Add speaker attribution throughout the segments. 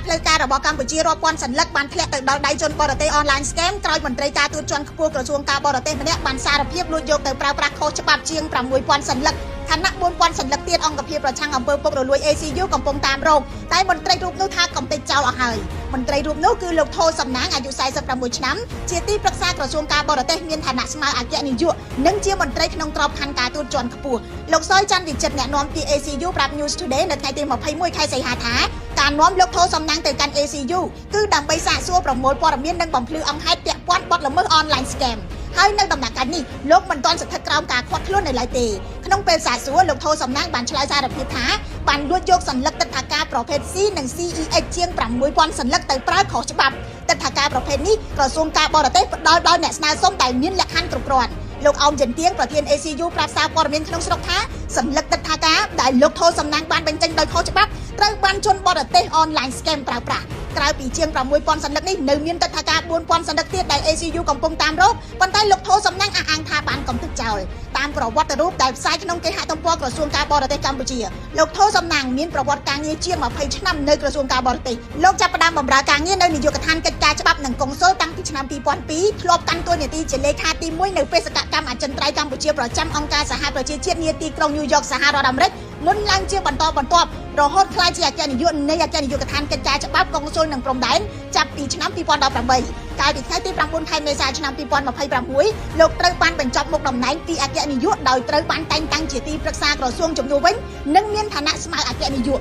Speaker 1: ផ្លូវការរបស់កម្ពុជារាប់ពាន់សន្លឹកបានធ្លាក់ទៅដល់ដៃជនបរទេសអនឡាញស្កេមក្រោយមន្ត្រីការទូតជាន់ខ្ពស់ក្រសួងការបរទេសម្នាក់បានសារភាពលួចយកទៅប្រើប្រាស់ខុសច្បាប់ជាង 6000 សន្លឹកខណៈ 4000 សន្លឹកទៀតអង្គភាពប្រឆាំងអំពើពុករលួយ ACU កំពុងតាមរកតែមន្ត្រីរូបនោះថាកំទេចចោលអស់ហើយមន្ត្រីរូបនោះគឺលោកថោសំណាងអាយុ46ឆ្នាំជាទីប្រឹក្សាក្រសួងការបរទេសមានឋានៈស្មើអគ្គនាយកនិងជាមន្ត្រីក្នុងក្របខ័ណ្ឌការទូតជាន់ខ្ពស់លោកសុយច័ន្ទវិចិត្រអ្នកនាំពាក្យ ACU ប្រាប់ News Today នៅថ្ងៃទី21ខែសីហាថាការនាំលោកថោសំណាងទៅកាន់ ACU គឺដើម្បីសាកសួរប្រមូលព័ត៌មាននិងបំភ្លឺអង្គហេតុពាក់ព័ន្ធបទល្មើស Online Scam ហើយនៅដំណាក់កាលនេះលោកមិនទាន់ស្ថិតក្រោមការឃាត់ខ្លួននៅឡើយទេក្នុងពេលសាកសួរលោកថោសំណាងបានឆ្លើយសារភាពថាបានលួចយកសន្លឹកទិដ្ឋាការប្រភេទ C និង CEX ជាង 6000 សន្លឹកទៅប្រើខុសច្បាប់ទិដ្ឋាការប្រភេទនេះក្រសួងការបរទេសផ្ដល់ដល់អ្នកស្នើសុំដែលមានលក្ខខណ្ឌគ្រប់គ្រាន់លោកអោមចិនទៀងប្រធាន ACU ប្រាប់សារព័ត៌មានក្នុងស្រុកថាសន្លឹកទិដ្ឋាការដែលលោកថោសំណាងបានបញ្ចេញដោយខុសច្បាប់ត្រូវបានជនបរទេស Online Scam ប្រើប្រាស់ក្រៅពីជាង 6000 សន្លឹកនេះនៅមានទិដ្ឋាការ 4000 សន្លឹកទៀតដែល ACU កំពុងតាមរកប៉ុន្តែលោកថោសំណាងអះអាងថាបានកំទេចចោលតាមប្រវត្តិរូបដែលផ្សាយក្នុងគេហទំព័រក្រសួងការបរទេសកម្ពុជាលោកថោសំណាងមានប្រវត្តិការងារជាង20ឆ្នាំនៅក្រសួងការបរទេសលោកចាប់ផ្ដើមបម្រើការងារនៅនាយកដ្ឋានកិច្ចការច្បាប់និងកុងស៊ុលតាំងពីឆ្នាំ2002ធ្លាប់កាន់តួនាទីជាលេខាទី1នៅបេសកកម្មអចិន្ត្រៃយ៍កម្ពុជាប្រចាំអង្គការសហប្រជាជាតិនាទីក្រុងញូវយ៉កសហរដ្ឋអាមេរិកមុនឡើងជាបន្តបន្ទាប់រហូតក្លាយជាអគ្គនាយកនៃអគ្គនាយកដ្ឋានកិច្ចការច្បាប់កុងស៊ុលនិងព្រំដែនចាប់ពីឆ្នាំ2018កាលពីថ្ងៃទី9ខែមេសាឆ្នាំ2026លោកត្រូវបានបញ្ចប់មុខតំណែងពីអគ្គនាយកដោយត្រូវបានតែងតាំងជាទីប្រឹក្សាក្រសួងជំនួសវិញនិងមានឋានៈស្មើអគ្គនាយ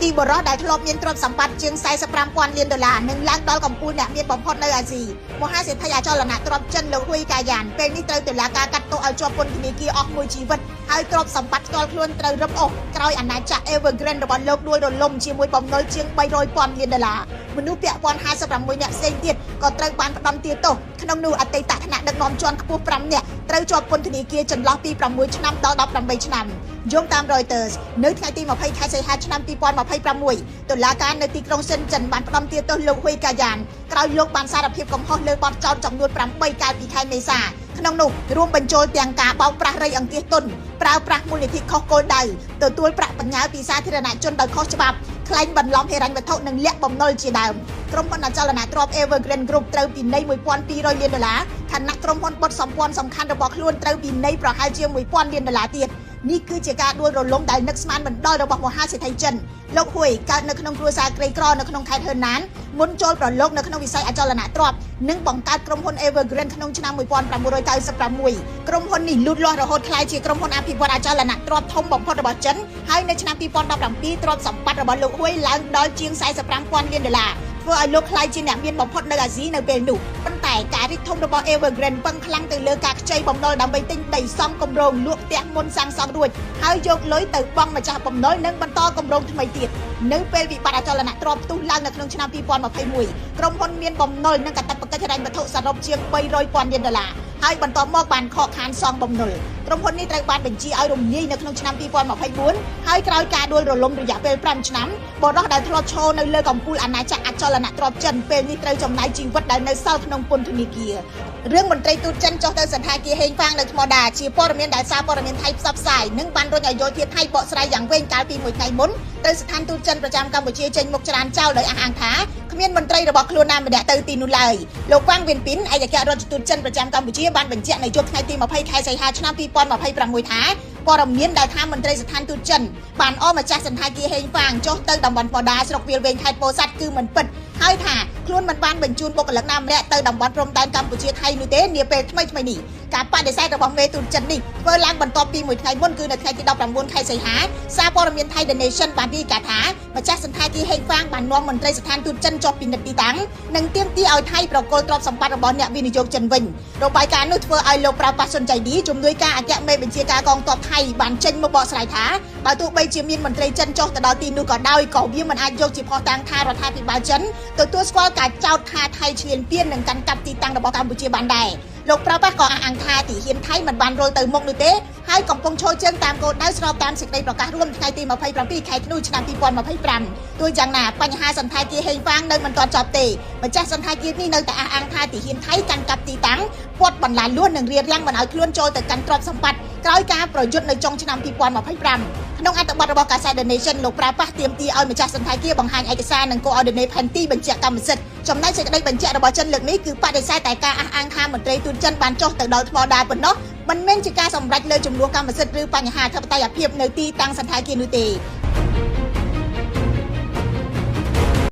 Speaker 1: កទីបរោះដែលធ្លាប់មានទ្រព្យសម្បត្តិជាង 45,000 លានដុល្លារនិងឡើងដល់កំពូលអ្នកមានបំផុតនៅអាស៊ីមហាសេដ្ឋីអចលនទ្រព្យចិនលោកហ៊ុយកាយ៉ានពេលនេះត្រូវតុលាការកាត់ទោសឲ្យជាប់ពន្ធនាគារអស់មួយជីវិតហើយទ្រព្យសម្បត្តិផ្ទាល់ខ្លួនត្រូវរឹបអូសក្រោយអាណាចក្រ Evergrande របស់លោកដួលរលំជាមួយបំណុលជាង 300,000 លានដុល្លារមនុស្សពាក់ព័ន្ធ56នាក់ផ្សេងទៀតក៏ត្រូវបានផ្តន្ទាទោសក្នុងនោះអតីតថ្នាក់ដឹកនាំជាន់ខ្ពស់5នាក់ត្រូវជាប់ពន្ធនាគារចន្លោះពី6ឆ្នាំដល់18ឆ្នាំយោងតាម Reuters នៅថ្ងៃទី20ខែសីហាឆ្នាំ2026តុលាការនៅទីក្រុងសិនចិនបានផ្តន្ទាទោសលោកហ៊ុយកាយ៉ានក្រោយលោកបានសារភាពកំហុសលើបទចោទចំនួន8កាលពីខែមេសាក្នុងនោះរួមបញ្ចូលទាំងការបោកប្រាស់រៃអង្គាសទុនប្រើប្រាស់មូលនិធិខុសគោលដៅទទួលប្រាក់បញ្ញើពីសាធារណជនដោយខុសច្បាប់ក្លែងបន្លំហិរញ្ញវត្ថុនិងលាក់បំណុលជាដើមក្រុមហ៊ុនអចលនទ្រព្យ Evergrande Group ត្រូវពិន័យ 1200 លានដុល្លារខណៈក្រុមហ៊ុនបុតសម្ព័ន្ធសំខាន់របស់ខ្លួនត្រូវពិន័យប្រហែលជា 1000 លានដុល្លារទៀតនេះគឺជាការដួលរលំដែលនឹកស្មានមិនដល់របស់មហាសេដ្ឋីចិនលោកហ៊ុយកើតនៅក្នុងគ្រួសារក្រីក្រនៅក្នុងខេត្តហឺណានមុនចូលប្រឡូកនៅក្នុងវិស័យអចលនទ្រព្យនិងបង្កើតក្រុមហ៊ុន Evergrande ក្នុងឆ្នាំ1996ក្រុមហ៊ុននេះលូតលាស់រហូតក្លាយជាក្រុមហ៊ុនអភិវឌ្ឍអចលនទ្រព្យធំបំផុតរបស់ចិនហើយនៅឆ្នាំ2017ទ្រព្យសម្បត្តិរបស់លោកហ៊ុយឡើងដល់ជាង 45,000 លានដុល្លារធ្វើឲ្យលោកក្លាយជាអ្នកមានបំផុតនៅអាស៊ីនៅពេលនោះប៉ុន្តែការរីកធំរបស់ Evergrande ពឹងខ្លាំងទៅលើការខ្ចីបំណុលដើម្បីទិញដីសំគម្រោងលក់ផ្ទះមុនសាងសង់រួចហើយយកលុយទៅបង់ម្ចាស់បំណុលនិងបន្តគម្រោងថ្មីទៀតនៅពេលវិបត្តិអចលនទ្រព្យផ្ទុះឡើងនៅក្នុងឆ្នាំ2021ក្រុមហ៊ុនមានបំណុលនិងកាតព្វកិច្ចហិរញ្ញវត្ថុសរុបជាង 300,000 លានដុល្លារហើយបន្ទាប់មកបានខកខានសងបំណុលក្រុមហ៊ុននេះត្រូវបានបញ្ជាឲ្យរំលាយនៅក្នុងឆ្នាំ2024ហើយក្រោយការដួលរលំរយៈពេល5ឆ្នាំបរិះដែលធ្លាប់ឈរនៅលើកំពូលអាណាចក្រអចលនទ្រព្យចិនពេលនេះត្រូវចំណាយជីវិតដែលនៅសល់ក្នុងពន្ធនាគាររឿងមន្ត្រីទូតចិនចុះទៅសន្តាគារហេងហ្វាងនៅថ្មដាជាព័ត៌មានដែលសារព័ត៌មានថៃផ្សព្វផ្សាយនិងបានរុញឲ្យយោធាថៃបកស្រាយយ៉ាងវែងកាលពីមួយថ្ងៃមុនទៅស្ថានទូតចិនប្រចាំកម្ពុជាចេញមុខច្រានចោលដោយអះអាងថាគ្មានមន្ត្រីរបស់ខ្លួនណាម្នាក់ទៅទីនោះឡើយលោកវ៉ាងវិនពីនឯកអគ្គរដ្ឋទូតចិនប្រចាំកម្ពុជាបានបញ្ជាក់នៅយប់ថ្ងៃទី20ខែសីហាឆ្នាំ2026ថាព័ត៌មានដែលថាមន្ត្រីស្ថានទូតចិនបានអមម្ចាស់សន្តាគារហេងហ្វាងចុះទៅតំបន់បដាស្រុកវាលវែងខេត្តពោធិ៍សាត់គឺមិនពិតហើយថាខ្លួនមិនបានបញ្ជូនបុគ្គលិកណាម្នាក់ទៅតំបន់ព្រំដែនកម្ពុជាថៃនោះទេនាពេលថ្មីៗនេះការបដិសេធរបស់មេទូតចិននេះធ្វើឡើងបន្ទាប់ពីមួយថ្ងៃមុនគឺនៅថ្ងៃទី19ខែសីហាសារព័ត៌មានថៃ The Nation បានរាយការណ៍ថាម្ចាស់សន្តាគារហេងហ្វាងបាននាំមន្ត្រីស្ថានទូតចិនចុះពិនិត្យទីតាំងនិងទាមទារឲ្យថៃប្រគល់ទ្រព្យសម្បត្តិរបស់អ្នកវិនិយោគចិនវិញរបាយការណ៍នោះធ្វើឲ្យលោកប្រៅប៉ាសុនចៃឌីជំនួយការអគ្គមេបញ្ជាការកងទ័ពថៃបានចេញមកបកស្រាយថាបើទោះបីជាមានមន្ត្រីចិនចុះទៅដល់ទីនោះក៏ដោយក៏វាមិនអាចយកជាភស្តុតាងថារដ្ឋាភិបាលចិនទទួលស្គាល់ការចោទថាថៃឈ្លានពាននិងកាន់កាប់ទីតាំងរបស់កម្ពុជាបានដែរលោកប្រៅប៉ាក៏អះអាងថាទីហ៊ានថៃមិនបានរុលទៅមុខនោះទេហើយកំពុងឈរជើងតាមគោលដៅស្របតាមសេចក្តីប្រកាសរួមថ្ងៃទី27ខែធ្នូឆ្នាំ2025ទោះយ៉ាងណាបញ្ហាសន្តាគារហេងហ្វាងនៅមិនទាន់ចប់ទេម្ចាស់សន្តាគារនេះនៅតែអះអាងថាទីហ៊ានថៃកាន់កាប់ទីតាំងពាត់បន្លាលួននិងរៀបរៀងមិនឲ្យខ្លួនចូលទៅកាន់ទ្រព្យសម្បត្តិក្រោយការប្រយុទ្ធនៅចុងឆ្នាំ2025 ក្នុងអត្ថបទរបស់កាសែត The Nation លោកប្រើប្រាស់ទាមទារឲ្យម្ចាស់សន្តាគារបង្ហាញឯកសារនិង coordinate ផែនទីបញ្ជាក់កម្មសិទ្ធិចំណែកសេចក្តីបញ្ជាក់របស់ចិនលើកនេះគឺបដិសេធតែការអះអាងថាមន្ត្រីទូតចិនបានចុះទៅដល់ថ្មដាប៉ុណ្ណោះមិនមែនជាការសម្រេចលើចំនួនកម្មសិទ្ធិឬបញ្ហាអធិបតេយ្យភាពនៅទីតាំងសន្តាគារនោះទេ